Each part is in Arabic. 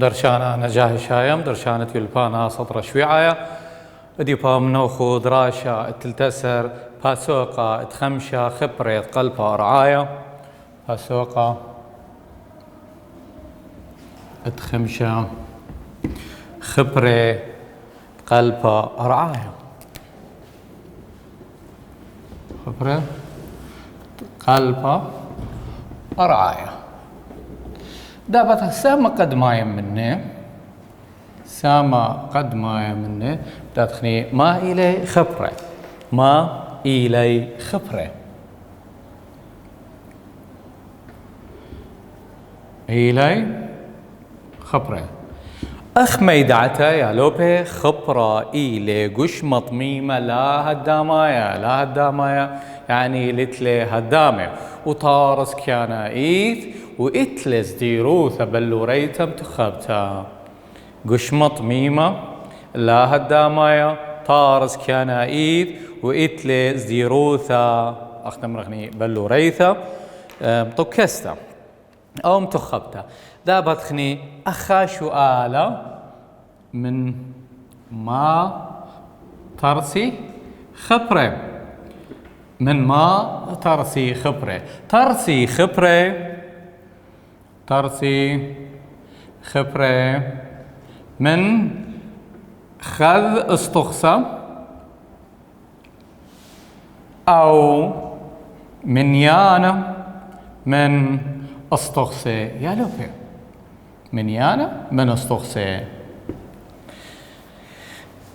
درشانا نجاه شايم درشانة يلبانا سطر شويعايا ادي بامنو خود راشا اتلتسر باسوقا اتخمشا خبرة قلبا رعايا باسوقا اتخمشا خبرة قلبا رعايا خبرة قلبا رعايا دابت ساما قد ما يمني ساما قد ما يمني تدخني ما إلي خبرة ما إلي خبرة إلي خبرة أخ ميدعتا يا لوبي خبرة إلي قش مطميمة لا هدامايا لا هدامايا يعني لتلي هدامة وطارس كيانا إيت وإتلس ديروثا بلوريتم تخبتا قش مطميمة لا هدامايا طارس كيانا إيت وإتلس ديروثا أختم رغني بلوريثا مطكستا أو متخبتا دابت خني أخا سؤالا من ما ترسي خبرة من ما ترسي خبرة ترسي خبرة ترسي خبرة من خذ استخصى أو من يانا من استخصى يا لوبي من يانا من استخصى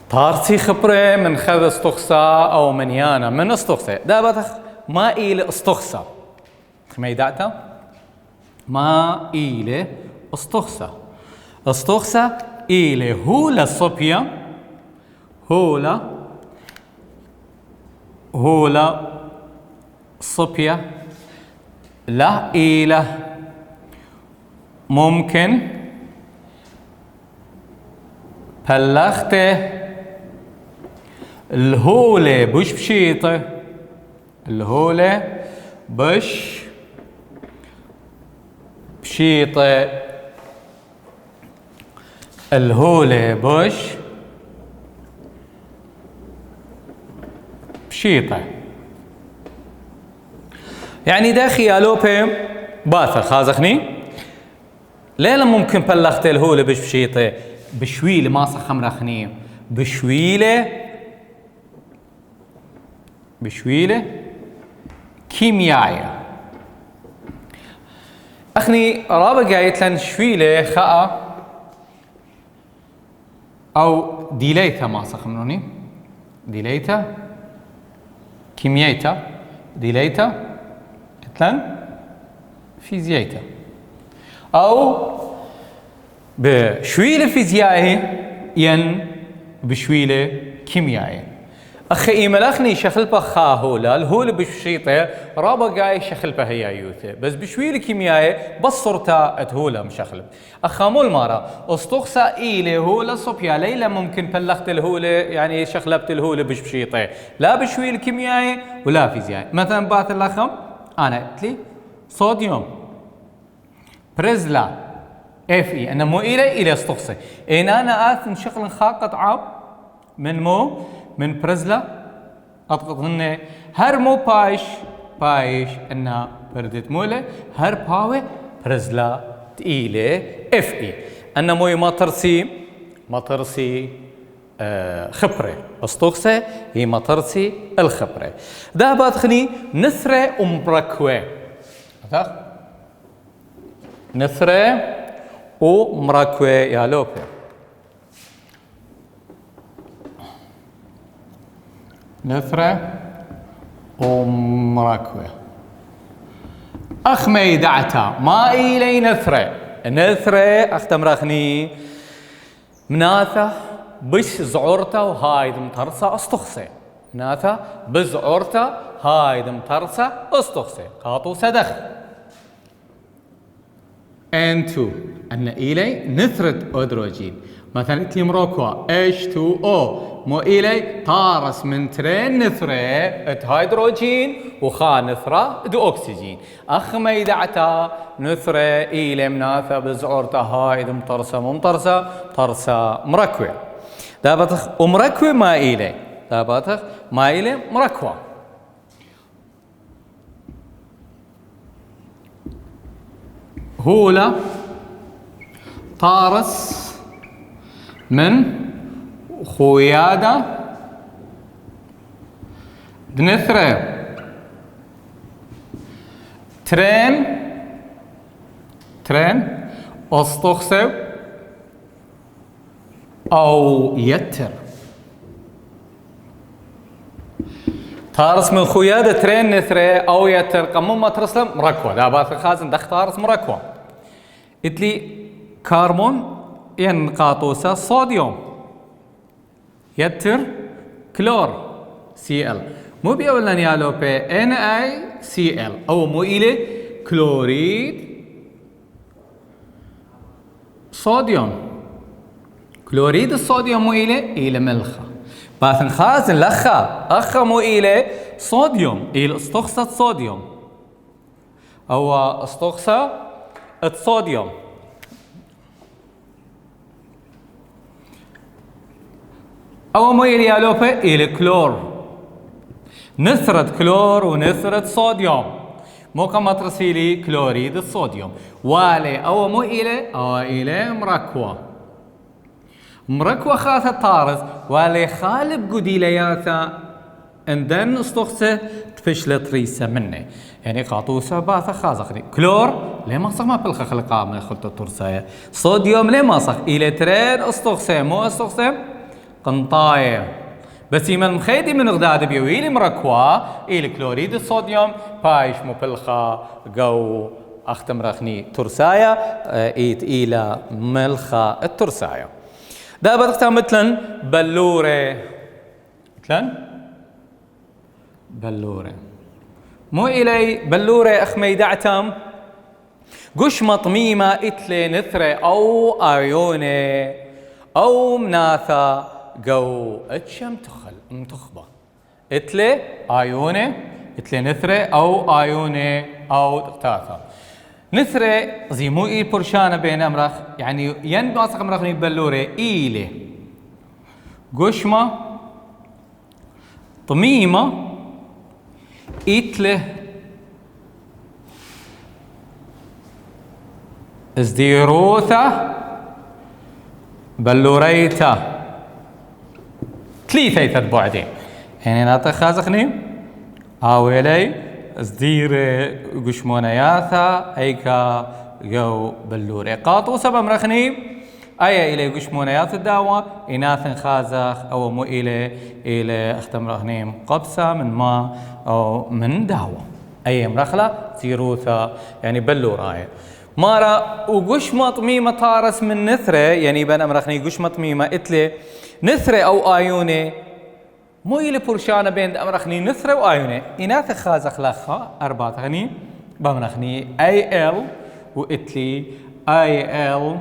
تارسي خبرة من خذ استخصى أو من يانا من استخصى دابت ما إلي استخصى خميدعتا ما إلي استخصى استخصى إلي هولا صبيا هولا صبيا لا إله ممكن بلغته الهولة بش بشيطة الهولة بش بشيطة الهولة بش بشيطة يعني دا خيالوبي باثر خازخني ليلا ممكن بلغت الهولة بش بشيطة بشويلة ما صخم رخني بشويلة كيميائية أخني رابع قايت لن شويلة خاء أو ديليتا ما صخمنوني ديليتا كيميائيتا ديليتا اتلن فيزيائيتا أو بشويلة فيزيائي ين بشويلة كيميائي أخي إيمالخني شخلبة خاهولا الهولة بشيطة رابا قاي شخلبة هي يوثة بس بشويلة كيميائي بس صرتا اتهولا مشخلب أخامول مارا استخصى إيلي هولا صبيا ليلة ممكن بلغت الهولة يعني شخلبت الهولة بشيطة لا بشويلة كيميائي ولا فيزيائي مثلا بات الأخم أنا قلت صوديوم برزلا اف اي انا مو الى استخصي ان انا اثن شغل خاقط عاب من برزلا اضغط هن هر مو بايش انا بردت موله هر باوي برزلا تقيله اف اي انا مو ما ترسي خبره استخصي هي ما ترسي الخبره ده بادخني نثره امبركوه نثره ومراكوي يا لوبي نثرة ومراكوي أخ ميدعتا ما إلي نثرة أختم رخني مناثة بش زعورتا وهايد مترسة استخصي مناثة بزعورتا هايد مترسة استخصي قاطو سدخ N2 أن إلي نثرة أدروجين. مثلا إتلي مروكوا H2O مو إلي طارس من ترين نثرة هيدروجين وخا نثرة دو أكسجين. أخ ما يدعتا نثرة إلي مناثة بزعورتا هاي إذا مطرسة طرسة مركوة دابتخ ومركوة ما إلي دابتخ ما إلي مركوة. هولا طارس من خويادة دنثرة ترين أصطخسو أو يتر. طارس من خويادة ترين نثرة أو يتر قمم ما ترسلم مركوة دابات خازن دخ طارس مركوة. إتلي كربون ين قاطوسة صوديوم يتر كلور Cl مو بيقولنا نيالو بي NaCl أو مو إلي كلوريد صوديوم. كلوريد الصوديوم مو إلي ملخة باثن خازن لخا أخا مو إلي صوديوم إلي استخصة صوديوم أو استخصة الصوديوم. أو مو إلي يالوبة إلي كلور نثرة كلور ونثرة صوديوم مو كما ترسيلي كلوريد الصوديوم والي أو مو إلي مركوة خاثة طارس والي خالب قديلياتا اندن استخصة تفشلت ريسة مني يعني قاطوسة باثة خازخني. كلور ليه ما صخ ما بلخ خلقا من خلطة ترسايا. صوديوم ليه ما صخ إلي ترين استخصة مو استخصة قنطاية بس يمن مخيدي من غداد بيويلي مركوة إلي كلوريد الصوديوم بايش مبلخة جو أختم رخني ترسايا إيت إلى ملخة الترسايا. دا بدأت مثلا بلورة بلورة مو إلي بلورة أخمي دعتم قش مطميمة إتلي نثرة أو آيونة أو مناثة جو اتشم متخبة إتلي آيونة إتلي نثرة أو آيونة أو تاثة. نثرة زي مو إيل برشانة بين أمرخ يعني ين باصق أمرخني بلورة إيلي قشمة طميمة إتله ازديروثة بلوريتا ثلاثة بعدين يعني ناطق خازخني آويلي ازدير قشمونياثا ايكا جو بلوري قاطو سبب مرخني اي الى قشمونياث الدعوة اناث خازخ او مو الى اختم رخنيم قبسة من ما او من دعوة اي مرخلة زيروثا يعني بلوراي مارا وقشمة طميمة طارس من نثرة يعني بان امرخني قشمة طميمة اتلي نثرة او ايوني مو إلي برشانة بين أمرخني نثرة وآيونة إناث خازخ لخا أربعة غني بمرخني AL وإتلي AL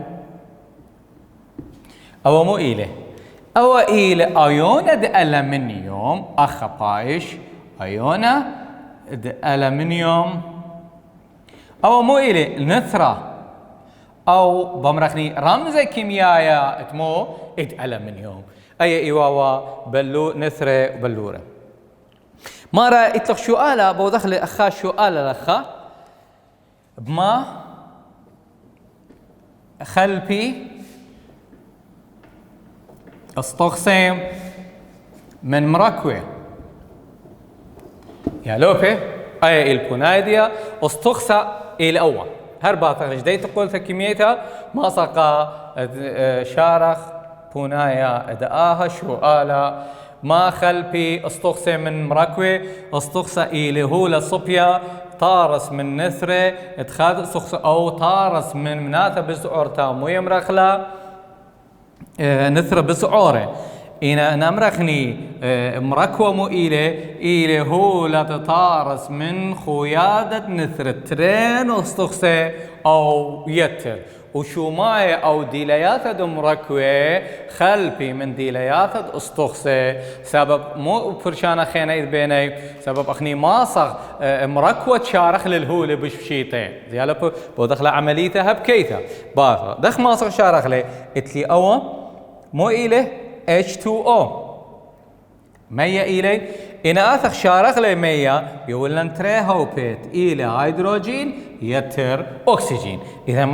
أو مو إلي أو إلي أيونة د ألمنيوم أخا بايش أيونة د ألمنيوم أو مو إلي نثرة أو بمرخني رمز كيميائية اتمو إد ألمنيوم أي إيواوا بلو نثرة بلورة. مارا إطلق سؤالا بودخل أخا سؤالا لخا بما خلبي استقسم من مراكوة يا لوبي أي البونايديا استقسى الأول هربا جديت قلت كميتها ما سقى شارخ بونايا ادآها شؤالا ما خلبي استقسى من مراكوة استقسى إلي هو لصبيا طارس من نثرة اتخاذ استقسى أو طارس من مناثة بسعورتا موية مرخلة نثرة بسعورة إنا نمرخني مركوة مو إلي هو لتطارس من خويادة نثرة ترين استقسى أو يتر وشو ماي أو ديليات مركوة خلبي من ديليات استخسة سبب مو فرشانة خيني بيني سبب أخني ماصغ مركوة شارخ للهولة بشفشيتين زيالة بودخل عمليتها بكيتها باطل دخ ماصغ شارخ لي اتلي أو مو إله H2O مية إلي إن أثخ شارخ لي مية بيولن تريهوبيت إلى هيدروجين يتر أكسجين إذا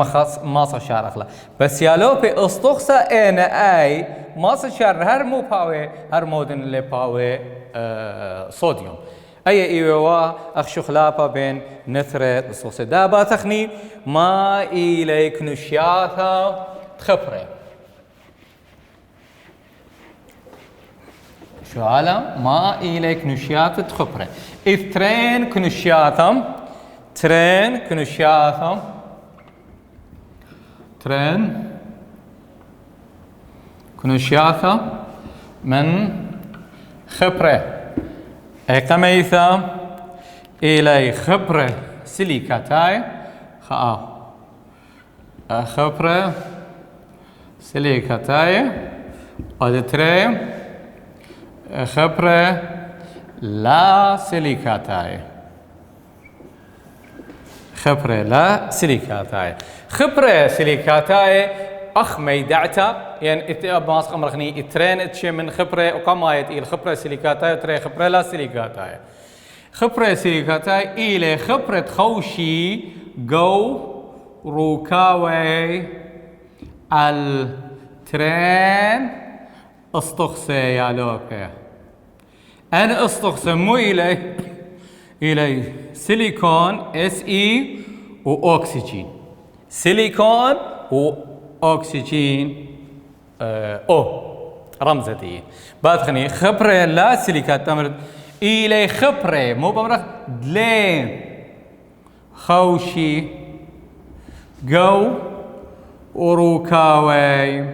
ما صار شارخ له بس يالوبي استخصى إن أي ما صار شارخ هر مو باوي هر مودن اللي باوي صوديوم أي إيوا أخشو خلافة بين نثرة استخصى دابا تخني ما إليك نشياثا تخبره شو عالم ما إليك نشيات تخبره إذ ترين كنشياتهم ترين كنشياتهم ترين كنشياتهم من خبره إقاميثا إلي خبره سيليكاتاي خبره سيليكاتاي ودترين خبره لا سيليكاتاي خبره لا سيليكاتاي خبره سيليكاتاي اخ ميدعتا يعني اتاب ماسق امرخني اترين اتشي من خبره وقمايت الى خبره سيليكاتاي وتري خبره لا سيليكاتاي خبره سيليكاتاي الى خبره خوشي جو روكاوي الترين استخسي يا لوبي أنا استخسي مو إلي سيليكون SE وأكسجين سيليكون وأكسجين O رمزة دي بادخني خبرة لا سيليكات تمرد إلي خبرة مو بمرخ دلين خوشي جو وروكاوي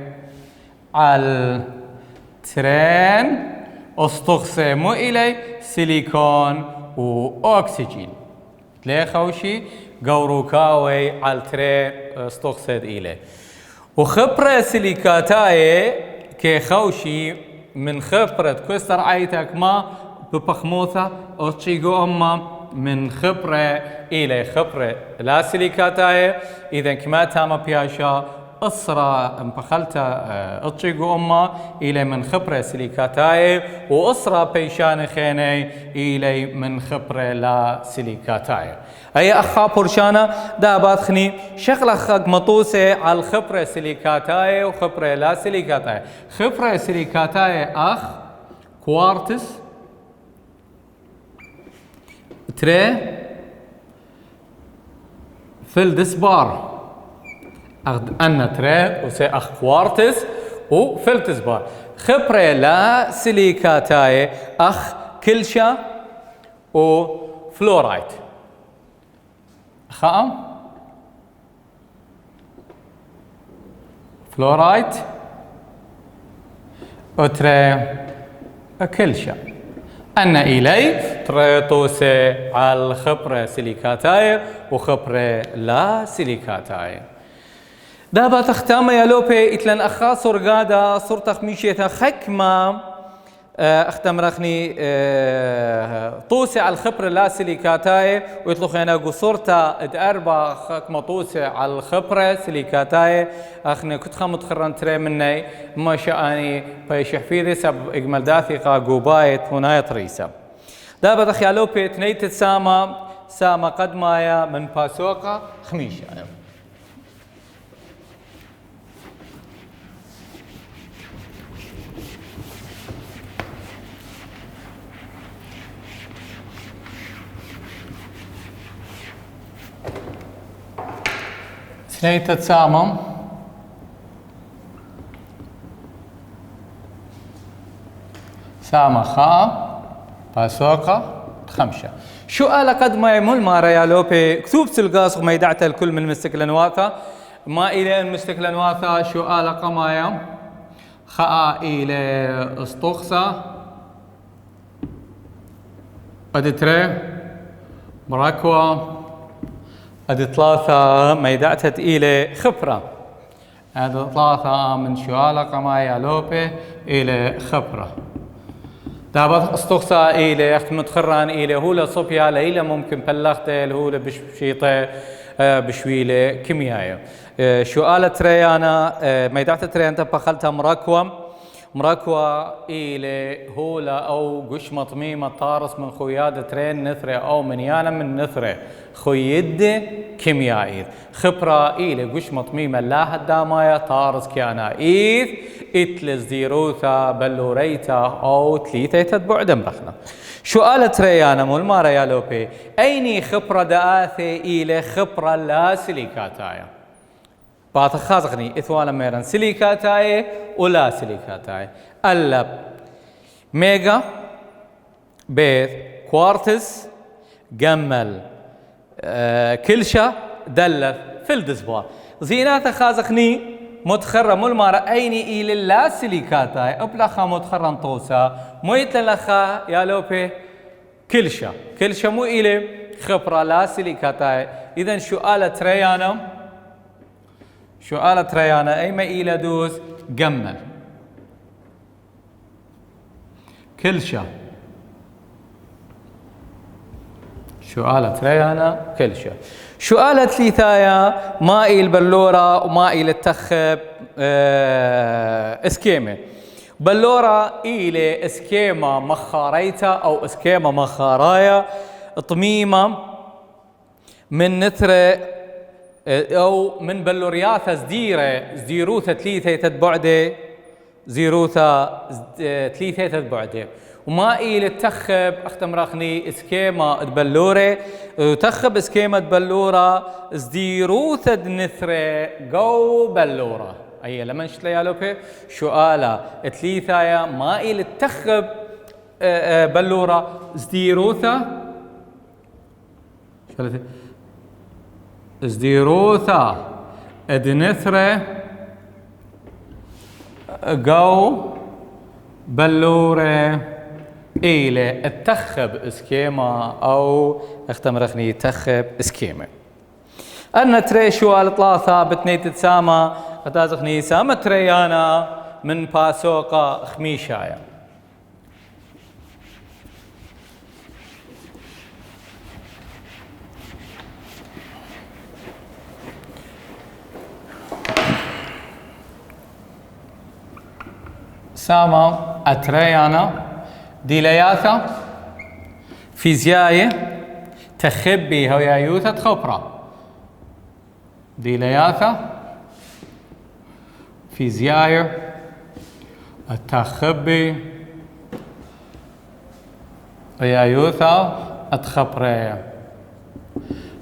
على ترين استخسي مو إلي سيليكون وأكسجين تلي خوشي قوروكاوي على ترين استخسد إلي وخبرة سيليكاتاي كي خوشي من خبرة كوستر عيتك ما ببخموثة أتشيقو أما من خبرة إلي خبرة لا سيليكاتاي إذا كما تاما بياشا أسرة مبخلتا أتشيقو أما إلي من خبرة سيليكاتاي وأسرة بيشان خيني إلي من خبرة لا سيليكاتاي أي أخا برشانا دابات خني شغلة خاق مطوسة على الخبرة سيليكاتاي وخبرة لا سيليكاتاي خبرة سيليكاتاي أخ كوارتز تري فلدسبار أن تري وسي أخ كوارتز وفلتسبار خبرة لا سيليكاتاي أخ كلشا وفلورايت خام فلورايت وتري كلشا أن إلي تريطوسي على الخبرة سيليكاتاي وخبرة لا سيليكاتاي دابا تختام يا لوبي إتلن أخا صرقادا صرتخ ميشيتا خكما اختم رخني طوسي على الخبرة لا سيليكاتاي ويطلق هنا قصورتا اداربا خكما طوسي على الخبرة سيليكاتاي اخني كنت خمت خران تري مني ما شاءني بيشح في ذي سب اجمل داثقة قوبايت هناية ريسا دابا دخي لوبي تنيت ساما قد مايا من باسوقا خميشة سنيت تسامم سامة خا باسوقة خمسة شو قال قد ما يمول ما ريالوبي كتوب سلقاس وما يدعت الكل من المستقلنواثا ما إلى المستقلنواثا شو قال قمايا خا إلى استخصة أدتري مراكوة ادي ثلاثة ميدعتت إلى خبرة، ادي ثلاثة من شوالة قمايا لوبي إلى خبرة. دابت استقصى إلى اخت متخران إلى هولا صبيا ليلة ممكن بلغته الهولا بشيطة بشويلة كيميائية. شوالة تريانا ميدعت تريانا بخلتها مراكوة إلى هولا أو قش مطميمة طارس من خويادة ترين نثرة أو من يانا من نثرة خويدة كيميائية. خبرة إلى قش مطميمة لا هدامايا طارس كيانا إيث إتلز ديروثا بلوريتا أو تليثة تتبعد مرخنا. سؤال تريانا مول ما ريالوبي أيني خبرة دآثي إلى خبرة لا سيليكاتايا بعد خازقني إثوالا ميران سيليكاتاي ولا سيليكاتاي ألب ميجا بيث كوارتز جمل كلشة دلث في الدزبار زينات خازقني متخرة مول ما رأيني إلى لا سيليكاتاي أبلخا متخرة طوسا مو يتلخا يا لوبي كلشة مو إلى خبرة لا سيليكاتاي. إذن سؤال تريانا أي ما إلى دوز جمل كلشة سؤال تريانا كلشة. سؤال ثلاثايا ما إلى بلورة وما إلى التخب اسكيمة بلورة إلى اسكيمة مخاريتا أو اسكيمة مخارايا طميمة من نثرة أو من بلورياثا زديروثا ثلاثة تتبعده زيروثا ثلاثة تتبعده وما إلى التخب أختم راخني اسكيمة تبلورة وتخب اسكيمة تبلورة زديروثا نثرة جو بلورة أي لما نشتلي يالوبي سؤالة ثلاثة ما إلى التخب بلورة زديروثا زديروثا ادنثرة جو بلورة إلى التخب اسكيما أو اختم رخني تخب اسكيما. أن تري شوال ثلاثة بتنيت تسامة قتازخني سامة تريانا من باسوقة خميشايا. ساما أتريانا ديلياثا فيزياية تخبي هويايوثا تخبرا ديلياثا فيزياية التخبي هويايوثا تخبرا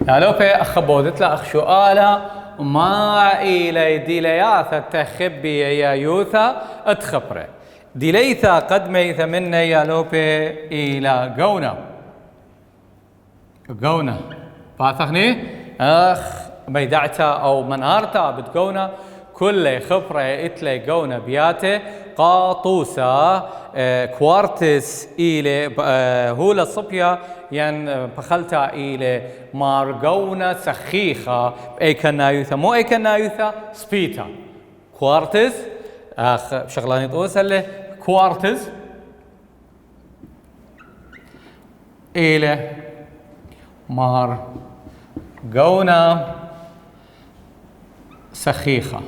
يالوبي أخبودت لا أخشؤالا ما إلى ديلياثا تخبي هويايوثا تخبرا ديليثا قد ميث منا يا لوبي إلى قونا باثخني ميدعتا أو منارتا بتقونا كل خبرة إتلي قونا بياته قاطوسا كوارتس إلى هولا صبيا ين بخلتا إلى مارقونا سخيخة بأيكنايوثا مو أيكنايوثا سبيتا كوارتس شغلاني توصل كوارتز إلى مار قونا سخيخة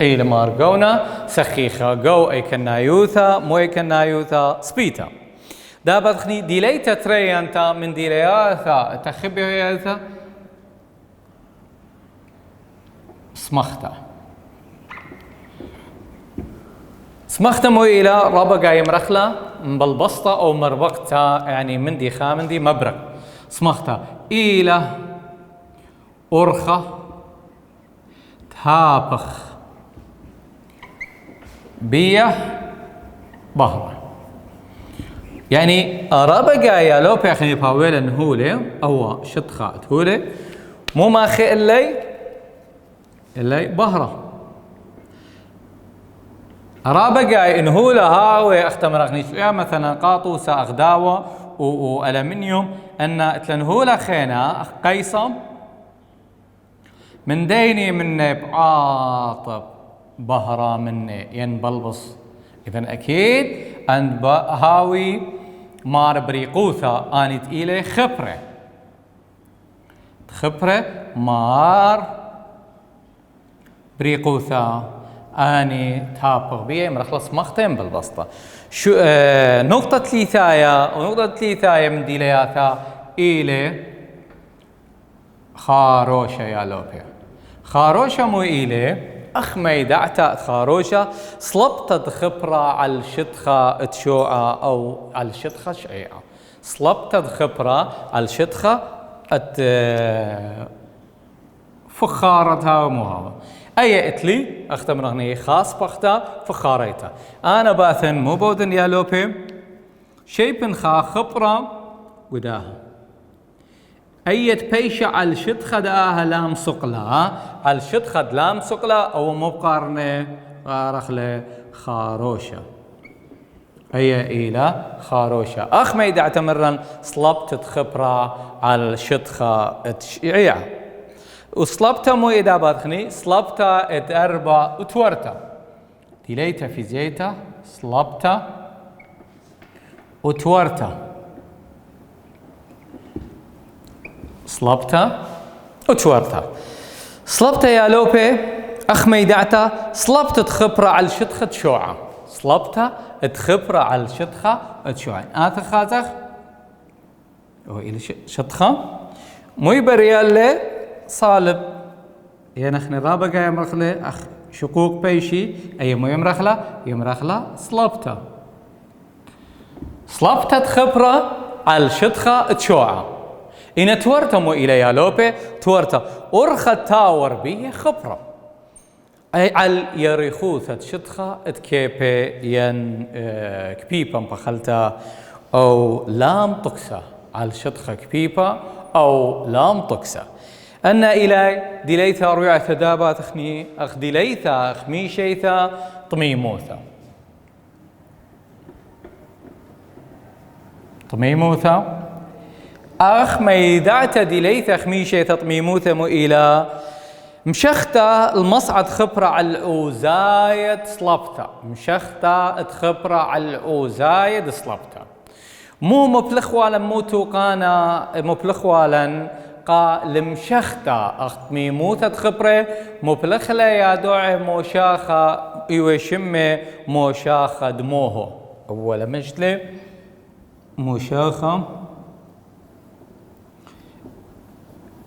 إلى مار قونا سخيخة جو أيكنايوثا مو أيكنايوثا سبيتا دابت خني ديليتا تريانتا من ديلياثا تخبي هياثا سمختا مو إلى ربقا يمرخلا مبلبسطة أو مربقتا يعني مندي خامندي مبرق سمختا إلى أرخة تهابخ بيه بهرة يعني ربقا يا لوبي خني باويلا نهولي أو شطخات هولي مو ماخي اللي بهرة رابقا إنهولة هاوي أختمر أغنيش مثلا قاطوسة أغداوة والمنيوم ان تلنهولا خينا قيصم من ديني من بعاطب بهرا مني ينبلبص. اذا اكيد عند هاوي مار بريقوثا اني تقيله خبره مار بريقوثا اني تابغ بيه مرخلص مختم بالبسطه. شو نقطه ثلاثايا ونقطه ثلاثايا من ديلياتا إلي خاروشة يا لوبيا خاروشة مو إلي أخمي دعتا خاروشة صلبت خبرة على الشتخة تشوعة أو على الشتخة شعيعة صلبت خبرة على الشتخة فخارتها وموها أي إتلي أختم رغني خاص بختا فخاريتا أنا باثن مو بودن يا لوبي شيبن خا خبرة وداها أية بيشة على الشتخة داها لام سقلا على الشتخة لام سقلا أو مبقارنة غارخلة خاروشة أي إلى خاروشة أخ ما يدع تمرن صلبت خبرة على الشتخة تشعيع وصلبتها مو إذا بادخني صلبتها اتأربا وتورتا ديليتا في زيتا صلبتها وتورتا صلبتها وتورتا صلبتها يا لوبي أخ ميدعتا صلبت تخبرة على الشتخة شوعة صلبتها تخبرة على الشتخة تشوعة خازخ وإلى شتخة مو يبريال صالب يعني نحن رابقة يمرخلة أخ شقوق بيشي أي مو يمرخلة صلبتها تخبرة على الشتخة تشوعة إن تورتا مو إلى يا لوبي تورتا أرخى تاور بيه خبرة أي على يريخوثة شتخة تكيبي ين كبيبا بخلتا أو لام طكسة على شتخة كبيبا أو لام طكسة أن إلى ديليثا ريع ثدابا تخني أخ ديليثا أخ ميشيثا طميموثا أخ ميدعتا ديليثا أخ ميشيثا طميموثا مو إلى مشختا المصعد خبرة على الأوزايد صلبتا مشختا تخبرة على الأوزايد صلبتا مو مبلخوالا مو توقانا مبلخوالا قا لمشختا أخت ميموتة خبرة مبلخلة يا دوع موشاخة يوشمة موشاخة دموه أولا مجلة موشاخة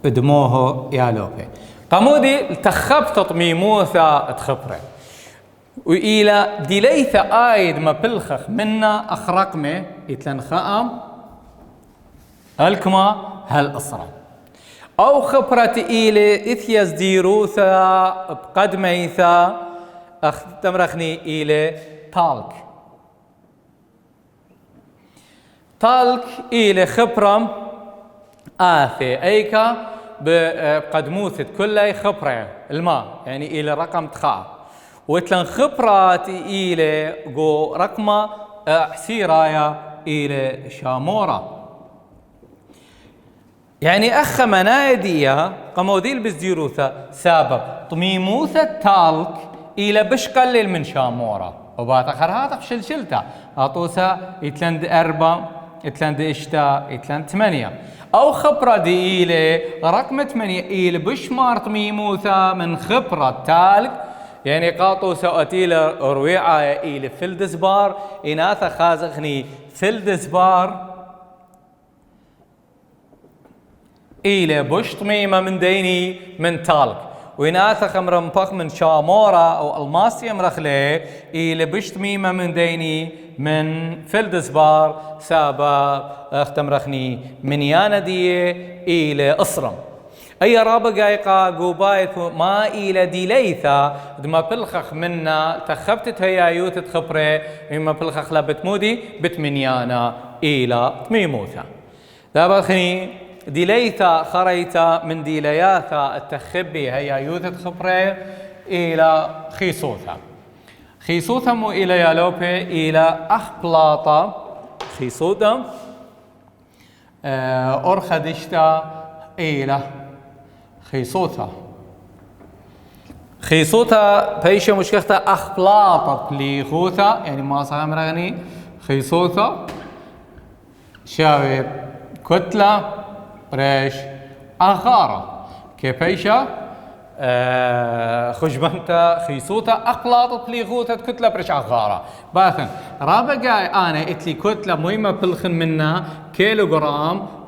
دموه يا لوبي قمودي تخبت طميموثة تخبرة وإلى ديليثة آيد ما بلخخ منا أخرقمة يتلنخام الكما هالأسرة أو خبرة إلى إثياس ديروثا بقدميثا أختمرخني إلى طالك إلى خبرة آثي أيكا بقدموثة كلها خبرة الماء يعني إلى رقم تخاء وتلن خبرات إلى جو رقمة حسيرايا إلى شامورة يعني أخ منايدية قموديل بزديروثة سبب طميموثة تالك إلى بش قلل من شامورة وبعد آخر هذا شلشلتا أطوسا يتلند 4 يتلند إشتا يتلند 8 أو خبرة دي إلى رقم 8 إلى بش مار طميموثة من خبرة تالك يعني قاطو سوأتيل رويعة إلى فلدسبار إناثا خازخني فلدسبار إلى بش طميمة من ديني من تالك وإناثا خمر مبخ من شامورة أو الماسية مرخلة إلى بش طميمة من ديني من فلدسبار سابا اختمرخني من ياندية إلى أصرم أي رابق قايقا قوبايث ما إلى ديليثا دما بلخخ منا تخبتت هيا يوتت خبرة إما بلخخ لابت مودي بتمنيانا إلى تميموثا دابخني ديليثا خريتا من ديلياثا التخبي هيا يوتت خبرة إلى خيصوثا مو إلى يالوبي إلى أخبلاطا خيصوثا أرخدشتا إلى خيصوتا خيصوتا بيشة مشكلتا أخبلاطة بليغوتا يعني ما صار مرغني خيصوتا شاوي كتلة بريش أغارة كيفيشة خجبنتا خيصوتا أخبلاطة بليغوتا كتلة بريش أغارة باثن رابع جاي أنا إتلي كتلة مهمة بلخن منا كيلو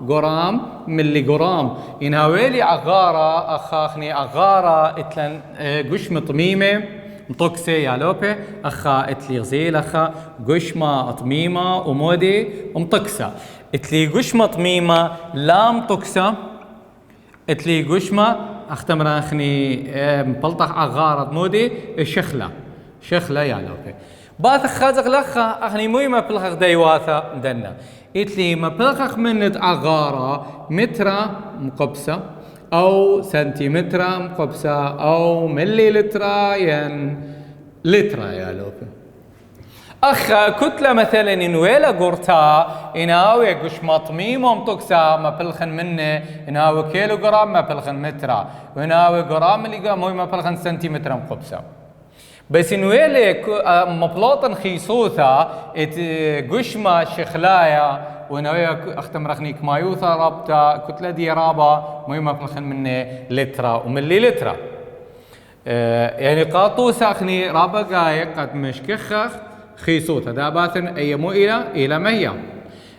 جرام ملي جرام ينهاويلي أغارة أخاخني أغارة إتلن قشمة طميمة مطوكسة يا لوبي أخا إتلي غزيل أخا قشمة طميمة ومودي ومطكسة إتلي قشمة طميمة لا مطكسة إتلي قشمة أختمرانخني مبلطح أغارة مودي شخلة يا لوبي بات خازق لخا أخني مهمة بلخخ ديواثا دنا إتلي ما بلخخ منت أغارة مترا مقبسة أو سنتيمترا مقبسة أو ملي لترا لترا يا لوبي أخ كتلة مثلا إنويلا قرطا إناوي قش مطميم ومتوكسا ما بلخن منه إناوي كيلو جرام ما بلخن مترا وإناوي جرام اللي قام ما بلخن سنتيمترا مقبسة بس إنويلي مبلوطن خيصوثا قشمة شخلايا ونويا اختم رخنيك مايوثا رابطة كتلة دي رابا مهمة بلخن منه لترا وملي لترا يعني قاطوسا اخني رابا قايق قد مشكخخ خيصوثا داباتن اي مو الى مية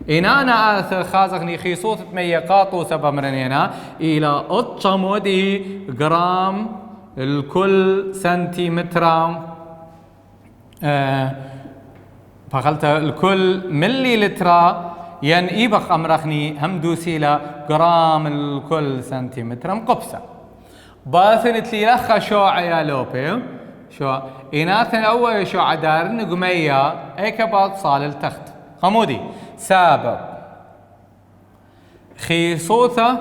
انا اثر خازخني خيصوث مية قاطوسا بمرنينا الى اطشمودي جرام الكل سنتيمتر فقلت الكل ملي لترا إيبخ أمرخني همدوسي لا جرام الكل سنتيمتر مقبسة باثنت لي لخا شوع يا لوبي شو إناثن أول شوع دارن قمية إيكبات صال التخت خمودي سابق خيصوثة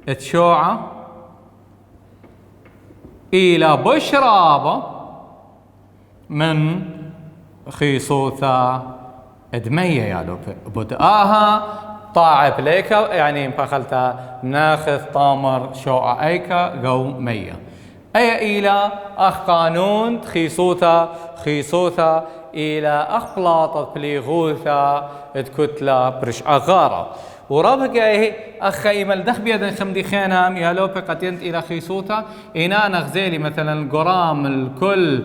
تشوعة إلى بشرابة من خيصوثة دمية يا لوبي بدآها طاعب ليكا يعني مبخلتا ناخذ طامر شوع ايكا قو مية اي الى اخ قانون خيصوثة الى اخ بلاطة بليغوثة تكتلة برش اغارة ورابقه اخ ايمل دخ بيدن خمدي خينام يا لوبي قد ينت الى خيصوثة انا نغزيلي مثلا جرام الكل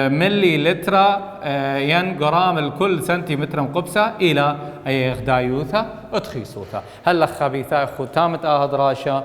ملي لترا جرام الكل سنتيمتر مقبسة إلى أي غدايوثة أتخيصوثة هل خبيثة ختامة أهد راشا